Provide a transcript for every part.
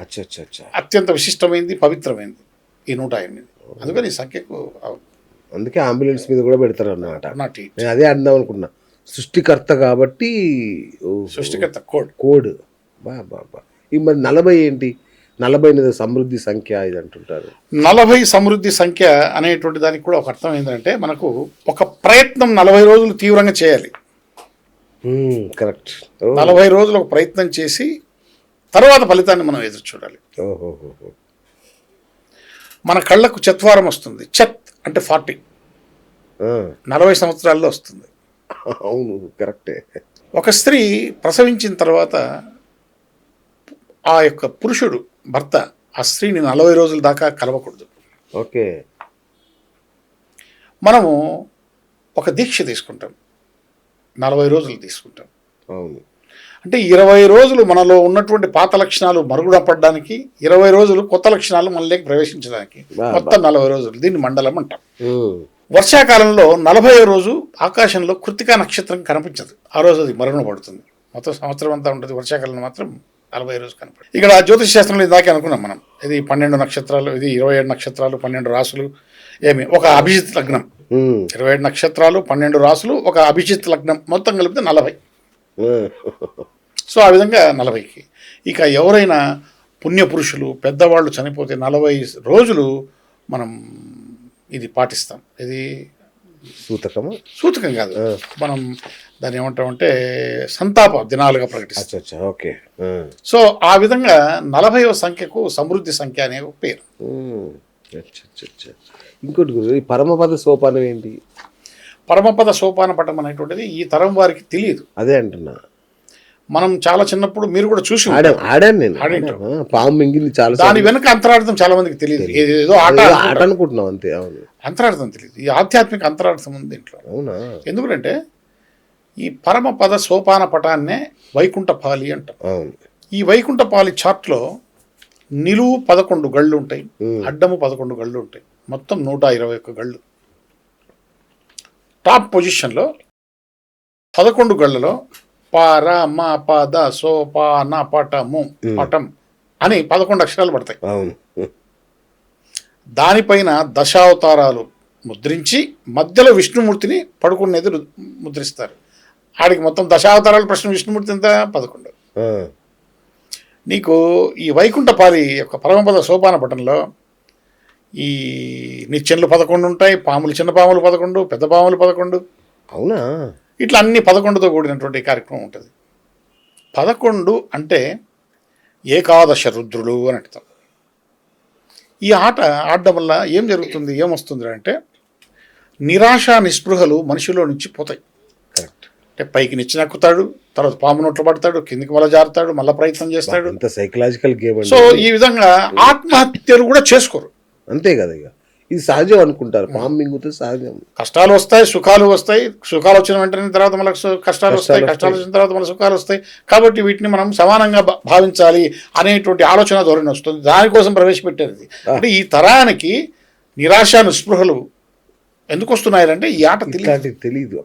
అచ్చా అచ్చా అచ్చా. అత్యంత విశిష్టమైంది, పవిత్రమైంది ఈ 108. అందుకని ఈ సంఖ్యకు అందుకే అంబులెన్స్ మీద కూడా పెడతారు అన్నమాట. 108 నేను అదే అందాం అనుకున్నా. సృష్టికర్త కాబట్టి సృష్టికర్త కోడ్. కోడ్. బా బా బా. ఈ మరి 40 ఏంటి? 40 అనేది సమృద్ధి సంఖ్య ఇది అంటుంటారు. 40 సమృద్ధి సంఖ్య అనేటువంటి దానికి కూడా ఒక అర్థం ఏంటంటే, మనకు ఒక ప్రయత్నం 40 రోజులు తీవ్రంగా చేయాలి. కరెక్ట్. 40 రోజులు ఒక ప్రయత్నం చేసి తర్వాత ఫలితాన్ని మనం ఎదురు చూడాలి. ఓహోహో. మన కళ్ళకు చత్వారం వస్తుంది. చత్ అంటే 40, 40 సంవత్సరాల్లో వస్తుంది. అవును, కరెక్టే. ఒక స్త్రీ ప్రసవించిన తర్వాత ఆ యొక్క పురుషుడు, భర్త, ఆ స్త్రీని 40 రోజుల దాకా కలవకూడదు. ఓకే. మనము ఒక దీక్ష తీసుకుంటాం, 40 రోజులు తీసుకుంటాం. అవును. అంటే 20 రోజులు మనలో ఉన్నటువంటి పాత లక్షణాలు మరుగున పడడానికి, 20 రోజులు కొత్త లక్షణాలు మనలోకి ప్రవేశించడానికి, మొత్తం 40 రోజులు. దీన్ని మండలం అంటాం. వర్షాకాలంలో 40వ రోజు ఆకాశంలో కృత్తికా నక్షత్రం కనిపించదు. ఆ రోజు అది మరుగున పడుతుంది. మొత్తం సంవత్సరం అంతా ఉంటుంది, వర్షాకాలంలో మాత్రం 40 రోజు కనపడదు. ఇక్కడ జ్యోతిష్ శాస్త్రంలో ఇందాకే అనుకున్నాం మనం, ఇది 12 నక్షత్రాలు, ఇది 27 నక్షత్రాలు, 12 రాసులు, ఏమి ఒక అభిజిత్ లగ్నం. 27 నక్షత్రాలు, 12 రాసులు, ఒక అభిజిత్ లగ్నం, మొత్తం కలిపితే 40. సో ఆ విధంగా 40కి. ఇక ఎవరైనా పుణ్యపురుషులు, పెద్దవాళ్ళు చనిపోతే 40 రోజులు మనం ఇది పాటిస్తాం. ఇది సూతకం కాదు, మనం దాన్ని ఏమంటామంటే సంతాప దినాలుగా ప్రకటిస్తాం. ఓకే. సో ఆ విధంగా 40వ సంఖ్యకు సమృద్ధి సంఖ్య అనే పేరు. ఇంకోటి గురు, పరమపద సోపానం ఏంటి? పరమపద సోపాన పటం అనేటువంటిది ఈ తరం వారికి తెలియదు. అదే అంటున్నా. మనం చాలా చిన్నప్పుడు మీరు కూడా చూసి ఆడాను నేను. పాము మింగింది చాలా. దాని వెనక అంతరార్థం చాలా మందికి తెలియదు. ఏదో ఆట అనుకుంటున్నాం అంతే. అవును, అంతరార్థం తెలియదు. ఈ ఆధ్యాత్మిక అంతరార్థం ఉంది దీంట్లో. అవునా? ఎందుకంటే ఈ పరమపద సోపాన పటాన్నే వైకుంఠపాలి అంటాం. ఈ వైకుంఠపాలి చార్ట్లో నిలువు 11 గళ్ళు ఉంటాయి, అడ్డము 11 గళ్ళు ఉంటాయి, మొత్తం 121 గళ్ళు. టాప్ పొజిషన్లో 11 గళ్ళలో పార మా పద సోపాన పటము పటం అని 11 అక్షరాలు పడతాయి. దానిపైన దశావతారాలు ముద్రించి మధ్యలో విష్ణుమూర్తిని పడుకునేది ముద్రిస్తారు. ఆడికి మొత్తం దశావతారాలు ప్రశ్న విష్ణుమూర్తి ఎంత 11. నీకు ఈ వైకుంఠపాలి యొక్క పరమపద సోపాన పటంలో ఈ నిచ్చెనలు 11 ఉంటాయి, పాములు, చిన్న పాములు 11, పెద్ద పాములు 11. అవునా? ఇట్లా అన్ని 11తో కూడినటువంటి కార్యక్రమం ఉంటుంది. 11 అంటే ఏకాదశ రుద్రులు అని అర్థం. ఈ ఆట ఆడడం వల్ల ఏం జరుగుతుంది, ఏమొస్తుంది అంటే నిరాశ నిస్పృహలు మనిషిలో నుంచి పోతాయి. కరెక్ట్. అంటే పైకి నిచ్చెనెక్కుతాడు, తర్వాత పాము నోట్లో పడతాడు, కిందికి మళ్ళీ జారుతాడు, మళ్ళీ ప్రయత్నం చేస్తాడు. Psychological game. సో ఈ విధంగా ఆత్మహత్యలు కూడా చేసుకోరు. అంతే కదా, ఇక ఇది సహజం అనుకుంటారు. పాము మింగుతే సహజం. కష్టాలు వస్తాయి, సుఖాలు వస్తాయి. సుఖాలు వచ్చిన వెంటనే తర్వాత మనకు కష్టాలు వస్తాయి, కష్టాలు వచ్చిన తర్వాత మన సుఖాలు వస్తాయి. కాబట్టి వీటిని మనం సమానంగా భావించాలి అనేటువంటి ఆలోచన ధోరణి వస్తుంది. దానికోసం ప్రవేశపెట్టేది. అంటే ఈ తరానికి నిరాశ నిస్పృహలు ఎందుకు వస్తున్నాయంటే ఈ ఆట తెలియదు.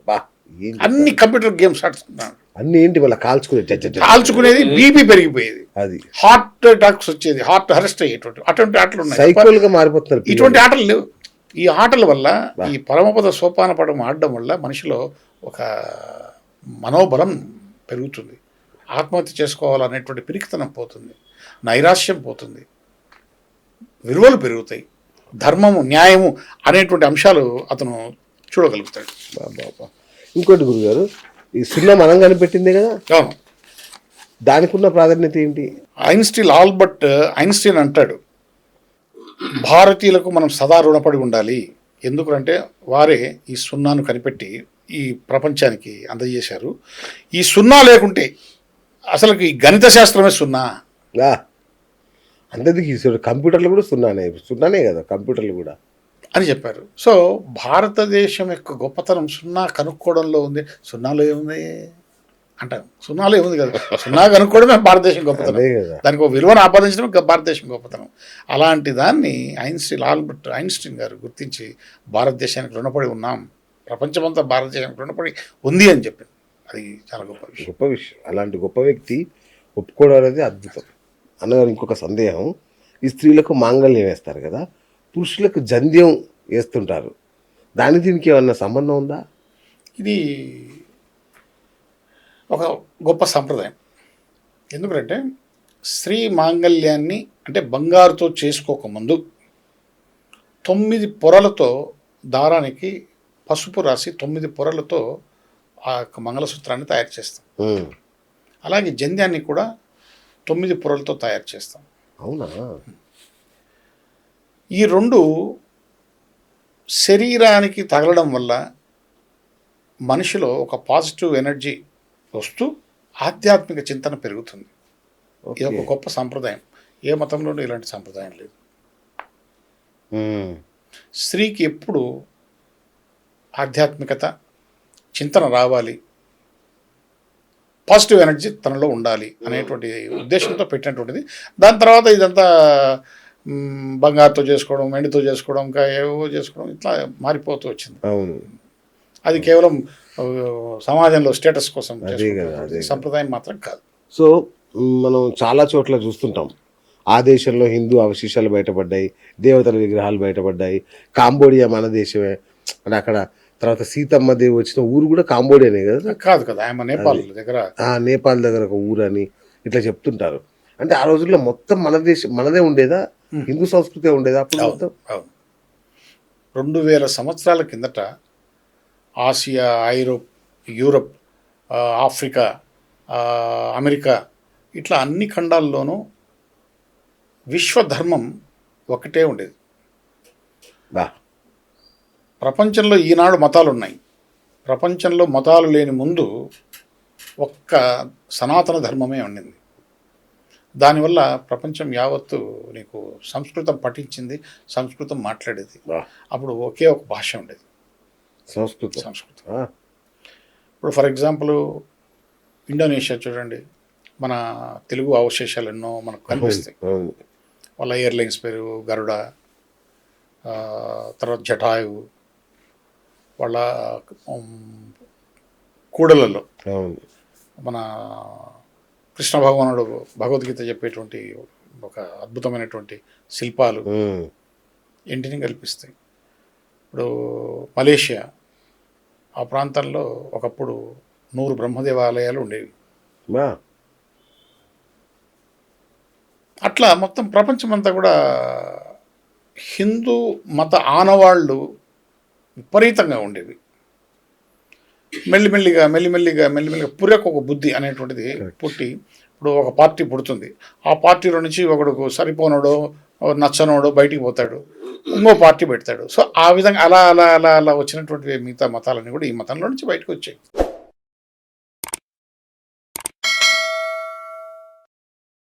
అన్ని కంప్యూటర్ గేమ్స్ ఆడుతున్నాడు. అన్ని ఏంటి మళ్ళీ కాల్చుకునేది, బీపీ పెరిగిపోయేది, అది హార్ట్ అటాక్స్ వచ్చేది, హార్ట్ అరెస్ట్ అయ్యేటువంటి అటువంటి ఆటలు ఉన్నాయి. సైకిల్ గా మారిపోతున్నారు. ఇటువంటి ఆటలు లేవు. ఈ ఆటల వల్ల, ఈ పరమపద సోపాన పటం ఆడడం వల్ల మనిషిలో ఒక మనోబలం పెరుగుతుంది. ఆత్మహత్య చేసుకోవాలనేటువంటి పిరికితనం పోతుంది, నైరాశ్యం పోతుంది, విలువలు పెరుగుతాయి, ధర్మము, న్యాయము అనేటువంటి అంశాలు అతను చూడగలుగుతాడు. ఇంకోటి గురుగారు, ఈ సున్నా మనం కనిపెట్టిందే కదా. అవును. దానికి ఉన్న ప్రాధాన్యత ఏంటి? ఆల్బర్ట్ ఐన్స్టీన్ అంటాడు, భారతీయులకు మనం సదా రుణపడి ఉండాలి. ఎందుకంటే వారే ఈ సున్నాను కనిపెట్టి ఈ ప్రపంచానికి అందజేశారు. ఈ సున్నా లేకుంటే అసలు ఈ గణిత శాస్త్రమే సున్నా. అంటే కంప్యూటర్లు కూడా సున్నానే కదా, కంప్యూటర్లు కూడా అని చెప్పారు. సో భారతదేశం యొక్క గొప్పతనం సున్నా కనుక్కోవడంలో ఉంది. సున్నాలో ఏముంది అంటాం, సున్నాలో ఏముంది కదా, సున్నా కనుక్కోవడమే భారతదేశం గొప్పతనం. దానికి ఒక విలువను ఆపాదించడం భారతదేశం గొప్పతనం. అలాంటి దాన్ని ఆల్బర్ట్ ఐన్స్టీన్ గారు గుర్తించి భారతదేశానికి రుణపడి ఉన్నాం, ప్రపంచమంతా భారతదేశానికి రుణపడి ఉంది అని చెప్పింది. అది చాలా గొప్ప విషయం. అలాంటి గొప్ప వ్యక్తి ఒప్పుకోవడం అనేది అద్భుతం. అన్నగారు ఇంకొక సందేహం, ఈ స్త్రీలకు మాంగళ్యం వేస్తారు కదా, పురుషులకు జంధ్యం వేస్తుంటారు, దీనికి ఏమన్నా సంబంధం ఉందా? ఇది ఒక గొప్ప సంప్రదాయం. ఎందుకంటే స్త్రీ మాంగళ్యాన్ని అంటే బంగారుతో చేసుకోకముందు 9 పొరలతో దారానికి పసుపు రాసి 9 పొరలతో ఆ యొక్క మంగళసూత్రాన్ని తయారు చేస్తాం. అలాగే జంధ్యాన్ని కూడా 9 పొరలతో తయారు చేస్తాం. అవునా? ఈ 2 శరీరానికి తగలడం వల్ల మనిషిలో ఒక పాజిటివ్ ఎనర్జీ వస్తూ ఆధ్యాత్మిక చింతన పెరుగుతుంది. ఇది ఒక గొప్ప సంప్రదాయం. ఏ మతంలోనూ ఇలాంటి సంప్రదాయం లేదు. స్త్రీకి ఎప్పుడు ఆధ్యాత్మికత చింతన రావాలి, పాజిటివ్ ఎనర్జీ తనలో ఉండాలి అనేటువంటి ఉద్దేశంతో పెట్టినటువంటిది. దాని తర్వాత ఇదంతా బంగారుతో చేసుకోవడం, వెండితో చేసుకోవడం, ఇంకా ఏవో చేసుకోవడం ఇట్లా మారిపోతూ వచ్చింది. అవును, అది కేవలం సమాజంలో స్టేటస్ కోసం సంప్రదాయం మాత్రం కాదు. సో మనం చాలా చోట్ల చూస్తుంటాం, ఆ దేశంలో హిందూ అవశేషాలు బయటపడ్డాయి, దేవతల విగ్రహాలు బయటపడ్డాయి. కాంబోడియా మన దేశమే అంటే అక్కడ తర్వాత సీతమ్మ దేవి వచ్చిన ఊరు కూడా కాంబోడియానే కదా? కాదు కదా, ఆమె నేపాల్ దగ్గర, నేపాల్ దగ్గర ఒక ఊరు అని ఇట్లా చెప్తుంటారు. అంటే ఆ రోజుల్లో మొత్తం మన దేశం మనదే ఉండేదా? హిందూ సంస్కృతి ఉండేదా అప్పుడు మొత్తం? 2000 సంవత్సరాల కిందట ఆసియా, యూరప్, ఆఫ్రికా, అమెరికా ఇట్లా అన్ని ఖండాల్లోనూ విశ్వధర్మం ఒకటే ఉండేది. ప్రపంచంలో ఈనాడు మతాలు ఉన్నాయి. ప్రపంచంలో మతాలు లేని ముందు ఒక్క సనాతన ధర్మమే ఉండింది. దానివల్ల ప్రపంచం యావత్తు నీకు సంస్కృతం పఠించింది, సంస్కృతం మాట్లాడేది. అప్పుడు ఒకే ఒక భాష ఉండేది, సంస్కృతం. ఇప్పుడు ఫర్ ఎగ్జాంపుల్ ఇండోనేషియా చూడండి, మన తెలుగు అవశేషాలు ఎన్నో మనకు కనిపిస్తాయి. వాళ్ళ ఎయిర్లైన్స్ పేరు గరుడ, తర్వాత జటాయు, వాళ్ళ కూడలలో మన కృష్ణ భగవానుడు భగవద్గీత చెప్పేటువంటి ఒక అద్భుతమైనటువంటి శిల్పాలు ఇంటిని కల్పిస్తాయి. ఇప్పుడు మలేషియా ఆ ప్రాంతంలో ఒకప్పుడు 100 బ్రహ్మదేవాలయాలు ఉండేవి. అట్లా మొత్తం ప్రపంచమంతా కూడా హిందూ మత ఆనవాళ్ళు విపరీతంగా ఉండేవి. మెల్లిమెల్లిగా పుర్రెకు ఒక బుద్ధి అనేటువంటిది పుట్టి ఇప్పుడు ఒక పార్టీ పుడుతుంది. ఆ పార్టీలో నుంచి ఒకడు సరిపోనోడో నచ్చనోడో బయటికి పోతాడు, ఇంకో పార్టీ పెడతాడు. సో ఆ విధంగా అలా వచ్చినటువంటి మిగతా మతాలన్నీ కూడా ఈ మతంలో నుంచి బయటకు వచ్చాయి.